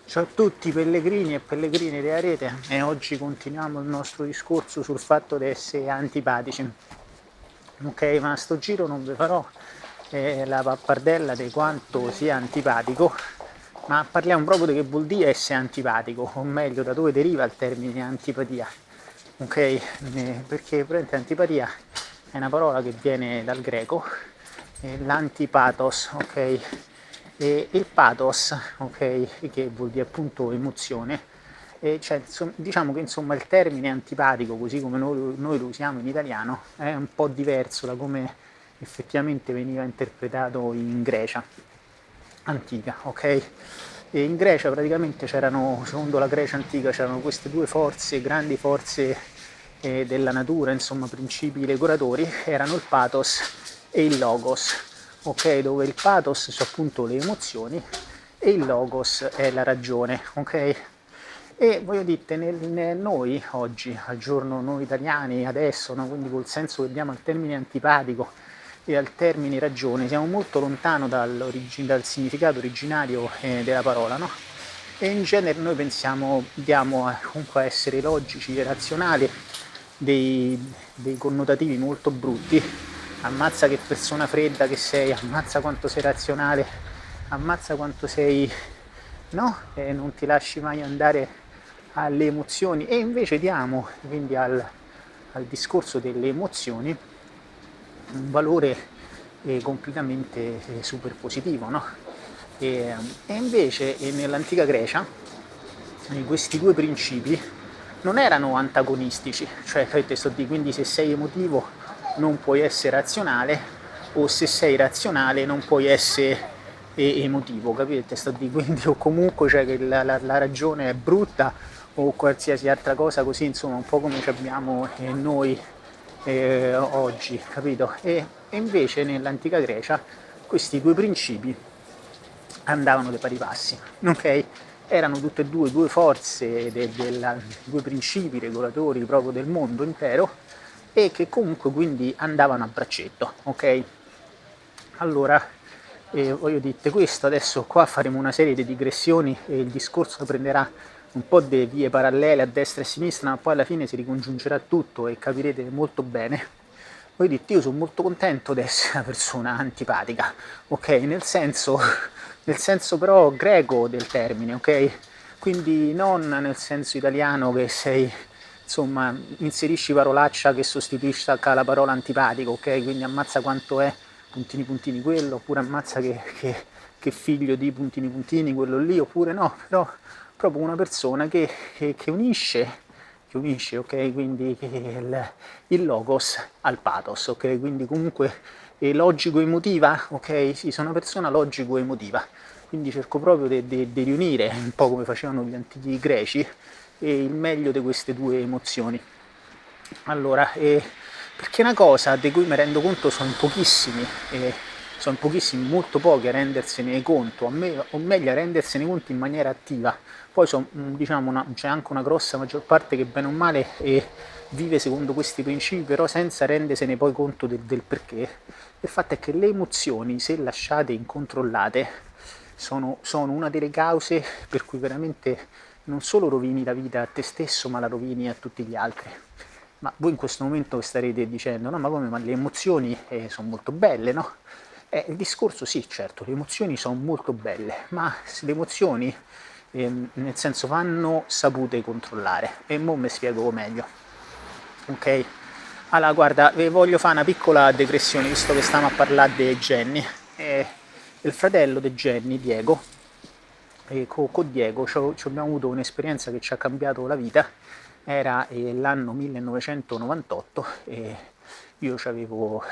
Ciao a tutti pellegrini e pellegrine della rete, e oggi continuiamo il nostro discorso sul fatto di essere antipatici. Ok, ma a sto giro non vi farò la pappardella di quanto sia antipatico, ma parliamo proprio di che vuol dire essere antipatico, o meglio da dove deriva il termine antipatia. Ok, perché praticamente antipatia è una parola che viene dal greco, l'antipathos, ok? E il pathos, ok, che vuol dire appunto emozione, cioè, diciamo che insomma il termine antipatico, così come noi lo usiamo in italiano, è un po' diverso da come effettivamente veniva interpretato in Grecia antica, ok? E in Grecia praticamente c'erano, secondo la Grecia antica, c'erano queste due forze, grandi forze della natura, insomma principi regolatori, erano il pathos e il logos, ok? Dove il pathos sono appunto le emozioni e il logos è la ragione, ok? E voglio dire, noi oggi, al giorno noi italiani, adesso, no? Quindi col senso che diamo al termine antipatico e al termine ragione, siamo molto lontano dal significato originario della parola, no? E in genere noi pensiamo, diamo comunque a essere logici e razionali dei connotativi molto brutti. Ammazza che persona fredda che sei, ammazza quanto sei razionale, ammazza quanto sei, no? E non ti lasci mai andare alle emozioni, e invece diamo quindi al discorso delle emozioni un valore completamente super positivo, no? E invece nell'antica Grecia questi due principi non erano antagonistici, cioè quindi se sei emotivo non puoi essere razionale, o se sei razionale non puoi essere emotivo, capite? Quindi o comunque cioè, che la ragione è brutta, o qualsiasi altra cosa così, insomma, un po' come abbiamo noi oggi, capito? E invece nell'antica Grecia questi due principi andavano dei pari passi, ok? Erano tutte e due forze, due principi regolatori proprio del mondo intero, e che comunque quindi andavano a braccetto, ok? Allora, voglio dirti questo, adesso qua faremo una serie di digressioni e il discorso prenderà un po' di vie parallele a destra e a sinistra, ma poi alla fine si ricongiungerà tutto e capirete molto bene. Voglio dirti, io sono molto contento di essere una persona antipatica, ok? Nel senso però greco del termine, ok? Quindi non nel senso italiano che sei, insomma, inserisci parolaccia che sostituisce la parola antipatico, ok? Quindi ammazza quanto è puntini puntini quello, oppure ammazza che figlio di puntini puntini quello lì, oppure no, però proprio una persona che unisce, ok? Quindi il logos al pathos, ok? Quindi comunque logico-emotiva, ok? Sì, sono una persona logico-emotiva, quindi cerco proprio di riunire, un po' come facevano gli antichi greci, il meglio di queste due emozioni. Allora, perché una cosa di cui mi rendo conto sono pochissimi, molto pochi a rendersene conto, o meglio a rendersene conto in maniera attiva. Poi diciamo c'è anche una grossa maggior parte che bene o male vive secondo questi principi, però senza rendersene poi conto del perché. Il fatto è che le emozioni, se lasciate incontrollate, sono una delle cause per cui veramente non solo rovini la vita a te stesso, ma la rovini a tutti gli altri. Ma voi in questo momento starete dicendo, no, ma come, ma le emozioni sono molto belle, no? Il discorso sì, certo, le emozioni sono molto belle, ma le emozioni, nel senso, vanno sapute controllare. E mo mi spiego meglio, ok? Allora, guarda, voglio fare una piccola digressione, visto che stiamo a parlare di Jenny. Il fratello di Jenny, Diego, con Diego abbiamo avuto un'esperienza che ci ha cambiato la vita. Era l'anno 1998 e io avevo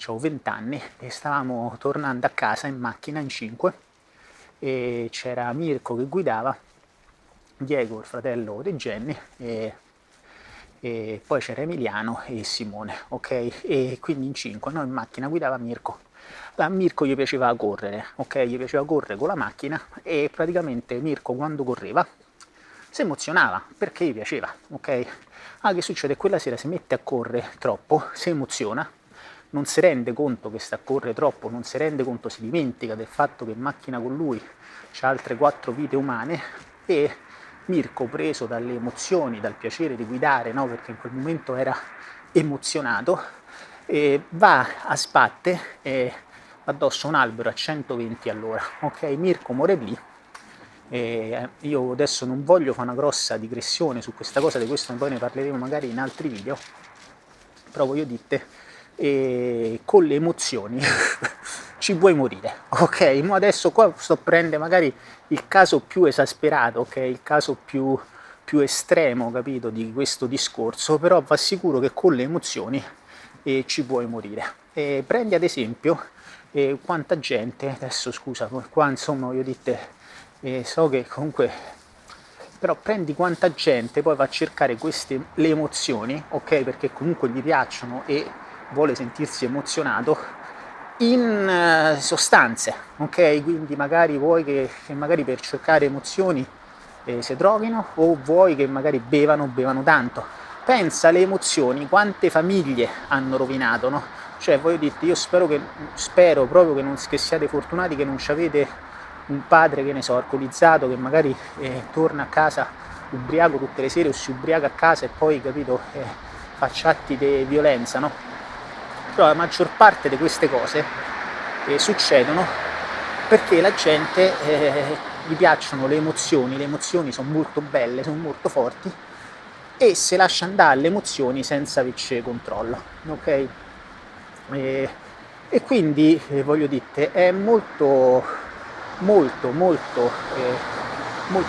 20 anni e stavamo tornando a casa in macchina in 5, e c'era Mirko che guidava, Diego, il fratello di Jenny, e poi c'era Emiliano e Simone, ok? E quindi in 5, no, in macchina guidava Mirko. A Mirko gli piaceva correre, ok? Gli piaceva correre con la macchina, e praticamente Mirko quando correva si emozionava perché gli piaceva, ok? Ah, che succede? Quella sera si mette a correre troppo, si emoziona, non si rende conto che sta a correre troppo, non si rende conto, si dimentica del fatto che in macchina con lui c'ha altre 4 vite umane, e Mirko, preso dalle emozioni, dal piacere di guidare, no? Perché in quel momento era emozionato, va a sbatte addosso a un albero a 120 all'ora, ok? Mirko muore lì. Io adesso non voglio fare una grossa digressione su questa cosa, di questo poi ne parleremo magari in altri video, però voglio dirti, con le emozioni ci puoi morire, ok? Ma adesso qua sto a prendere magari il caso più esasperato, ok? Il caso più estremo, capito, di questo discorso, però vi assicuro che con le emozioni ci puoi morire. Prendi ad esempio quanta gente, adesso scusa, qua insomma voglio dire, so che comunque, però prendi quanta gente poi va a cercare le emozioni, ok? Perché comunque gli piacciono e vuole sentirsi emozionato in sostanze, ok? Quindi magari vuoi che magari per cercare emozioni si droghino, o vuoi che magari bevano tanto. Pensa alle emozioni, quante famiglie hanno rovinato, no? Cioè voglio dirti, io spero proprio che siate fortunati, che non ci avete un padre, che ne so, alcolizzato, che magari torna a casa ubriaco tutte le sere, o si ubriaca a casa e poi, capito, faccia atti di violenza, no? Però la maggior parte di queste cose succedono perché la gente gli piacciono le emozioni sono molto belle, sono molto forti, e se lascia andare alle emozioni senza averci controllo, ok? E quindi voglio dire, è molto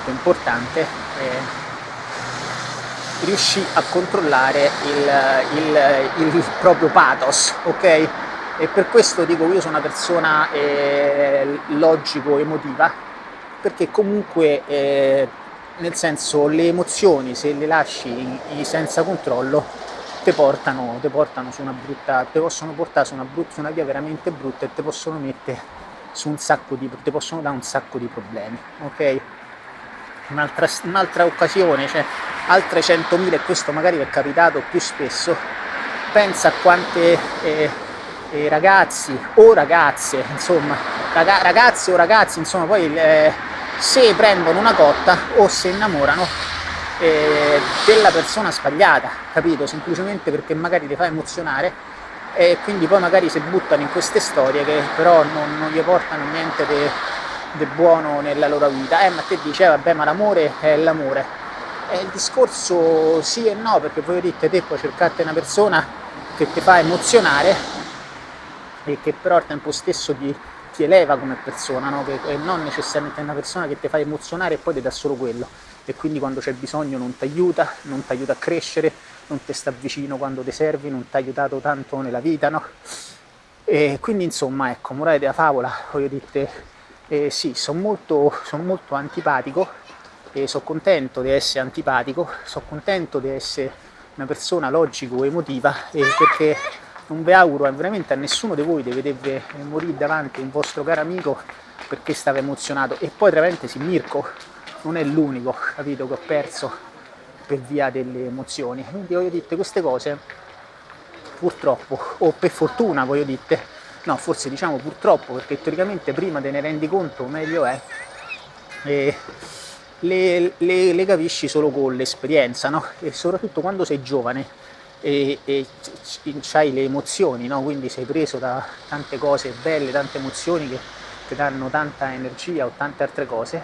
importante riuscì a controllare il proprio pathos, ok? E per questo dico, io sono una persona logico-emotiva, perché comunque nel senso, le emozioni, se le lasci senza controllo, ti portano su una brutta, ti possono portare su una via veramente brutta, e ti possono mettere su ti possono dare un sacco di problemi, ok? Un'altra occasione, cioè altre 100.000, e questo magari è capitato più spesso. Pensa a quante ragazzi o ragazze, insomma, ragazze o ragazzi, insomma, poi se prendono una cotta o se innamorano della persona sbagliata, capito? Semplicemente perché magari li fa emozionare, e quindi poi magari si buttano in queste storie che però non gli portano niente di buono nella loro vita. Ma te dici, vabbè, ma l'amore è l'amore. Il discorso sì e no, perché voglio dire, te puoi cercare una persona che ti fa emozionare e che però al tempo stesso ti eleva come persona, no? Che non necessariamente una persona che ti fa emozionare e poi ti dà solo quello, e quindi quando c'è bisogno non ti aiuta a crescere, non ti sta vicino quando ti servi, non ti ha aiutato tanto nella vita, no? E quindi insomma, ecco, morale della favola, voglio dire, sì, sono molto antipatico, e sono contento di essere antipatico, sono contento di essere una persona logico-emotiva, perché non vi auguro veramente a nessuno di voi di vedere morire davanti un vostro caro amico perché stava emozionato. E poi tra parentesi, Mirko non è l'unico, capito, che ho perso per via delle emozioni. Quindi voglio dire, queste cose purtroppo, o per fortuna voglio dire, no, forse diciamo purtroppo, perché teoricamente prima te ne rendi conto meglio è, le capisci solo con l'esperienza, no? E soprattutto quando sei giovane e hai le emozioni, no? Quindi sei preso da tante cose belle, tante emozioni che ti danno tanta energia o tante altre cose.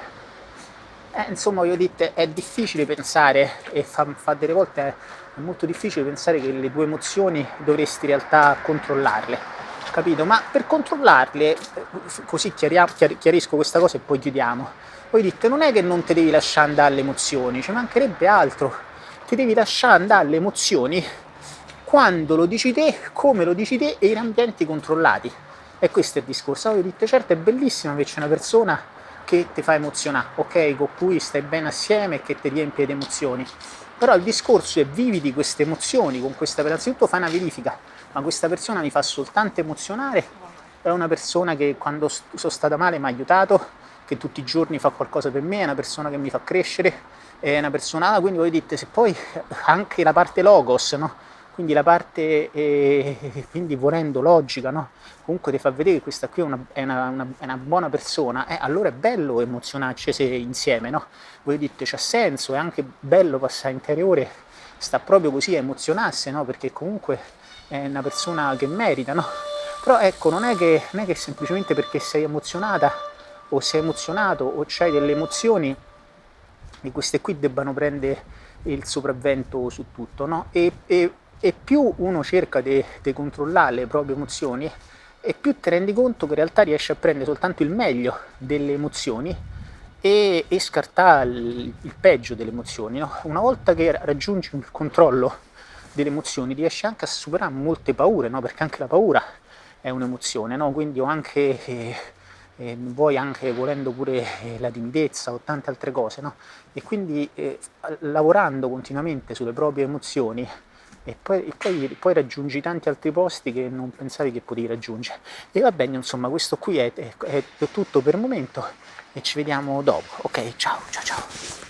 Insomma, voglio dire, è difficile pensare, e fa delle volte è molto difficile pensare che le tue emozioni dovresti in realtà controllarle, capito? Ma per controllarle, così chiarisco questa cosa e poi chiudiamo. Voglio dire, non è che non ti devi lasciare andare alle emozioni, ci mancherebbe altro, ti devi lasciare andare alle emozioni quando lo dici te, come lo dici te, e in ambienti controllati. E questo è il discorso. Voglio dire, certo è bellissimo invece una persona che ti fa emozionare, ok, con cui stai bene assieme e che ti riempie di emozioni, però il discorso è: vivi di queste emozioni con questa persona. Innanzitutto fai una verifica: ma questa persona mi fa soltanto emozionare, è una persona che quando sono stata male mi ha aiutato, che tutti i giorni fa qualcosa per me, è una persona che mi fa crescere, è una persona, quindi voglio dire, se poi anche la parte logos, no? quindi la parte, quindi volendo logica, no? Comunque ti fa vedere che questa qui è una buona persona, allora è bello emozionarci insieme, no? Voi dite c'ha senso, è anche bello passare interiore, sta proprio così a emozionarsi, no? Perché comunque è una persona che merita, no? Però ecco, non è che semplicemente perché sei emozionata o sei emozionato o c'hai delle emozioni e queste qui debbano prendere il sopravvento su tutto, no? E più uno cerca di controllare le proprie emozioni e più ti rendi conto che in realtà riesci a prendere soltanto il meglio delle emozioni e scartare il peggio delle emozioni, no? Una volta che raggiungi il controllo delle emozioni riesci anche a superare molte paure, no? Perché anche la paura è un'emozione, no? Quindi ho anche vuoi anche volendo pure la timidezza o tante altre cose, no? E quindi lavorando continuamente sulle proprie emozioni poi raggiungi tanti altri posti che non pensavi che potevi raggiungere. E va bene, insomma, questo qui è tutto per il momento e ci vediamo dopo. Ok, ciao, ciao, ciao.